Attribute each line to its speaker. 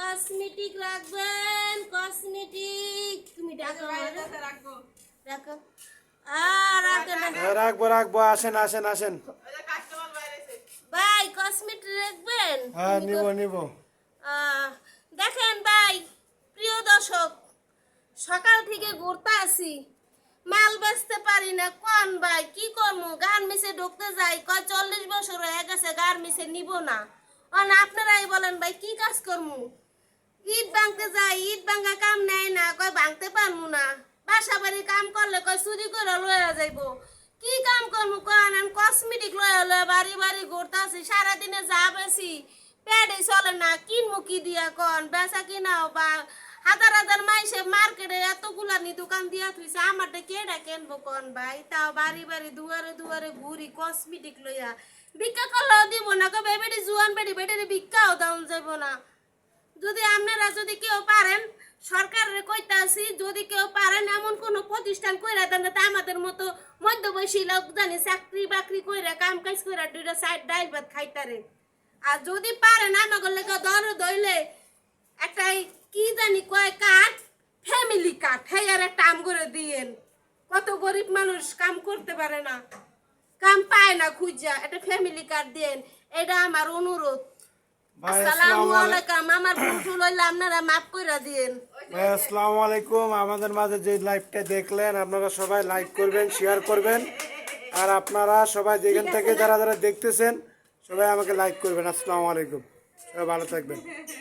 Speaker 1: Cosmetic রাখবেন, cosmetic. তুমি ডাকো, রাখো রাখো। আর
Speaker 2: রাখবো রাখবো, আসেন আসেন আসেন।
Speaker 1: ভাই কসমেটিক রাখবেন?
Speaker 2: হ্যাঁ নিব নিব।
Speaker 1: দেখেন ভাই, প্রিয় দর্শক, সকাল থেকে ঘুরতে আসি, মাল বেচতে পারি না। কোন ভাই কি করবো? গার্মেন্টসে ঢুকতে যাই, কয় 40 বছর হয়ে গেছে গার্মেন্টসে নিব না। আপনারাই বলেন ভাই কি কাজ করবো? ইট ভাঙতে যাই, ইট ভাঙা কাম নেয় না, কয় ভাঙতে পারবো না। বাসা বাড়ি কাম করলে কয় চুরি করে লয়া যাইব। কি কাম করবো কোন? কসমেটিক লয়া লয়া বাড়ি বাড়ি ঘুরতে আসি, সারাদিনে যা বেশি পেটে চলে না, কিনবো কি দিয়া কন? বেচা কিনাও বা হাজার হাজার মাইসে মার্কেটে এতগুলা নি দোকান দিয়া থুইছে, আমারটা কেডা কেনবো কন ভাই? তাও বাড়ি বাড়ি দুয়ারে দুয়ারে ঘুরি কসমেটিক লইয়া। ভিক্ষা করলেও দিব না, কবে বেটি জুয়ান বেটি বেটির ভিক্ষাও দাউন যাব না। যদি আপনারা যদি কেউ পারেন, সরকারের কইতাছি, যদি কেউ পারেন এমন কোন প্রতিষ্ঠান কইরা দেন যাতে আমাদের মতো মধ্যবয়সী লোক জানি চাকরি বাকরি কইরা কাম কাজ কইরা দুইটা সাইড ডাইল ভাত খাইতারে। আর যদি পারেন আমাকে লেগে দর দইলে একটা কি জানি কয় কার্ড, ফ্যামিলি কার্ড, হ্যাঁ আর একটা আম করে দিয়েন। কত গরিব মানুষ কাম করতে পারে না, কাম পায় না, খুঁজা একটা ফ্যামিলি কার্ড দেন, এটা আমার অনুরোধ। আসসালামু আলাইকুম। আমার ভুল হইলে আপনারা মাফ কইরা দিয়েন।
Speaker 2: ভাই আসসালামু আলাইকুম। আমাদের মাঝে যে লাইভটা দেখলেন, আপনারা সবাই লাইক করবেন, শেয়ার করবেন। আর আপনারা সবাই যেখান থেকে যারা যারা দেখতেছেন সবাই আমাকে লাইক করবেন। আসসালামু আলাইকুম, সবাই ভালো থাকবেন।